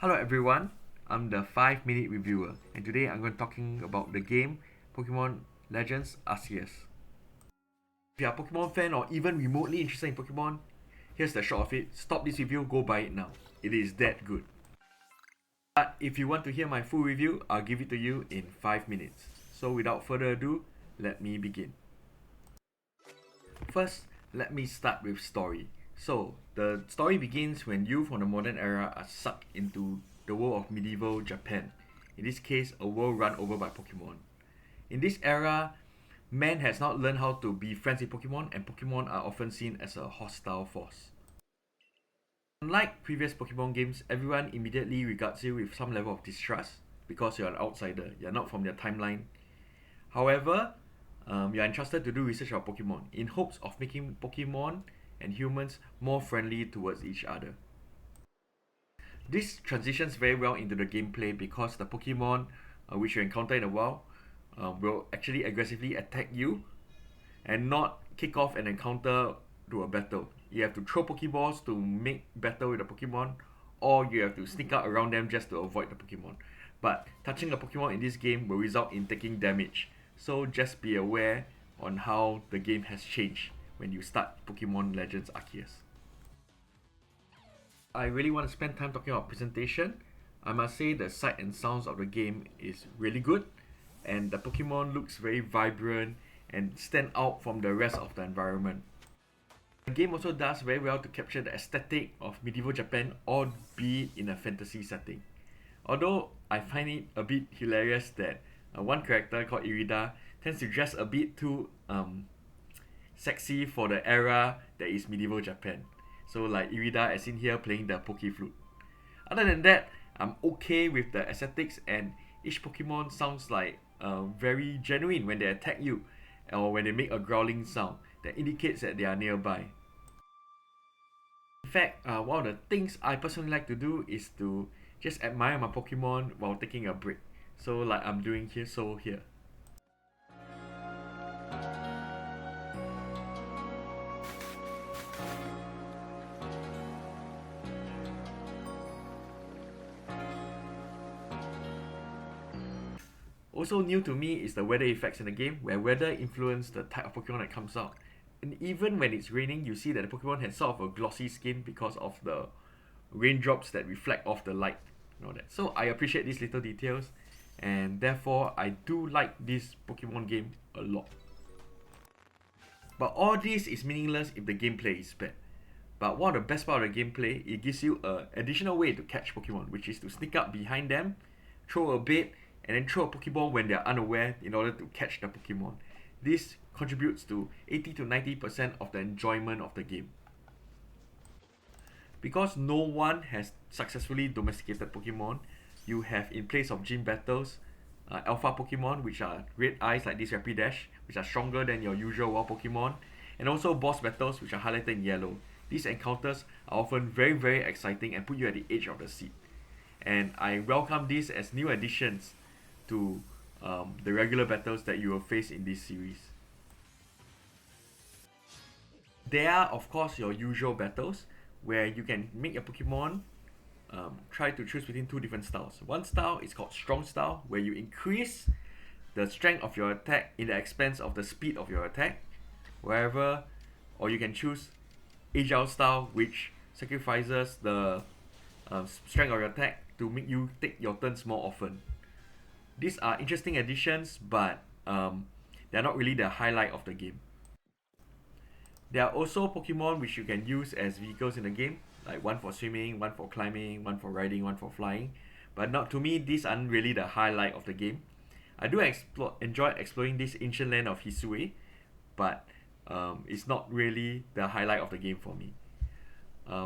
Hello everyone, I'm the 5 minute reviewer and today I'm going to talking about the game Pokemon Legends Arceus. If you're a Pokemon fan or even remotely interested in Pokemon, here's the short of it. Stop this review, go buy it now. It is that good. But if you want to hear my full review, I'll give it to you in 5 minutes. So without further ado, let me begin. First, let me start with story. So, the story begins when youth from the modern era are sucked into the world of medieval Japan. In this case, a world run over by Pokemon. In this era, man has not learned how to be friends with Pokemon, and Pokemon are often seen as a hostile force. Unlike previous Pokemon games, everyone immediately regards you with some level of distrust because you're an outsider, you're not from their timeline. However, you are entrusted to do research on Pokemon in hopes of making Pokemon and humans more friendly towards each other. This transitions very well into the gameplay because the Pokemon which you encounter in the wild will actually aggressively attack you and not kick off an encounter to a battle. You have to throw Pokeballs to make battle with the Pokemon, or you have to sneak out around them just to avoid the Pokemon. But touching the Pokemon in this game will result in taking damage, so just be aware on how the game has changed when you start Pokemon Legends Arceus. I really want to spend time talking about presentation. I must say the sight and sounds of the game is really good, and the Pokemon looks very vibrant and stand out from the rest of the environment. The game also does very well to capture the aesthetic of medieval Japan, albeit in a fantasy setting. Although I find it a bit hilarious that one character called Irida tends to dress a bit too sexy for the era that is medieval Japan. So like Irida as in here playing the Poke Flute. Other than that, I'm okay with the aesthetics, and each Pokemon sounds like very genuine when they attack you or when they make a growling sound that indicates that they are nearby. In fact, one of the things I personally like to do is to just admire my Pokemon while taking a break. So like I'm doing here. Also new to me is the weather effects in the game, where weather influence the type of Pokemon that comes out. And even when it's raining, you see that the Pokemon has sort of a glossy skin because of the raindrops that reflect off the light. That. So I appreciate these little details, and therefore I do like this Pokemon game a lot. But all this is meaningless if the gameplay is bad. But one of the best part of the gameplay, it gives you an additional way to catch Pokemon, which is to sneak up behind them, throw a bait, and then throw a Pokeball when they are unaware in order to catch the Pokemon. This contributes to 80 to 90% of the enjoyment of the game. Because no one has successfully domesticated Pokemon, you have in place of gym battles, alpha Pokemon, which are red eyes like this Rapidash, which are stronger than your usual wild Pokemon, and also boss battles, which are highlighted in yellow. These encounters are often very, very exciting and put you at the edge of the seat. And I welcome these as new additions to the regular battles that you will face in this series. There are, of course, your usual battles where you can make your Pokemon try to choose between two different styles. One style is called Strong Style, where you increase the strength of your attack in the expense of the speed of your attack, wherever, or you can choose Agile Style, which sacrifices the strength of your attack to make you take your turns more often. These are interesting additions, but they're not really the highlight of the game. There are also Pokemon which you can use as vehicles in the game, like one for swimming, one for climbing, one for riding, one for flying. But not to me, these aren't really the highlight of the game. I do enjoy exploring this ancient land of Hisui, but it's not really the highlight of the game for me.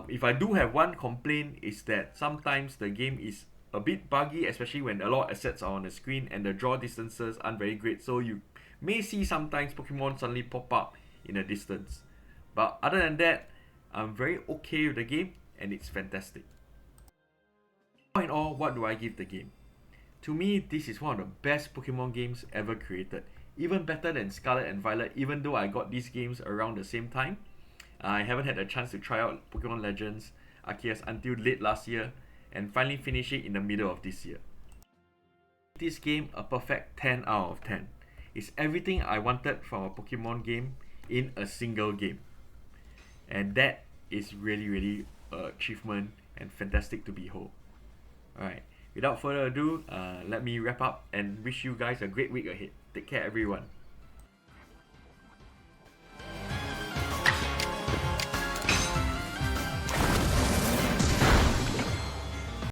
If I do have one complaint, is that sometimes the game is a bit buggy, especially when a lot of assets are on the screen and the draw distances aren't very great, so you may see sometimes Pokemon suddenly pop up in the distance. But other than that, I'm very okay with the game and it's fantastic. All in all, what do I give the game? To me, this is one of the best Pokemon games ever created. Even better than Scarlet and Violet, even though I got these games around the same time. I haven't had a chance to try out Pokemon Legends Arceus until late last year, and finally finish it in the middle of this year. This game a perfect 10 out of 10. It's everything I wanted from a Pokemon game in a single game. And that is really an achievement and fantastic to behold. Alright, without further ado, let me wrap up and wish you guys a great week ahead. Take care, everyone.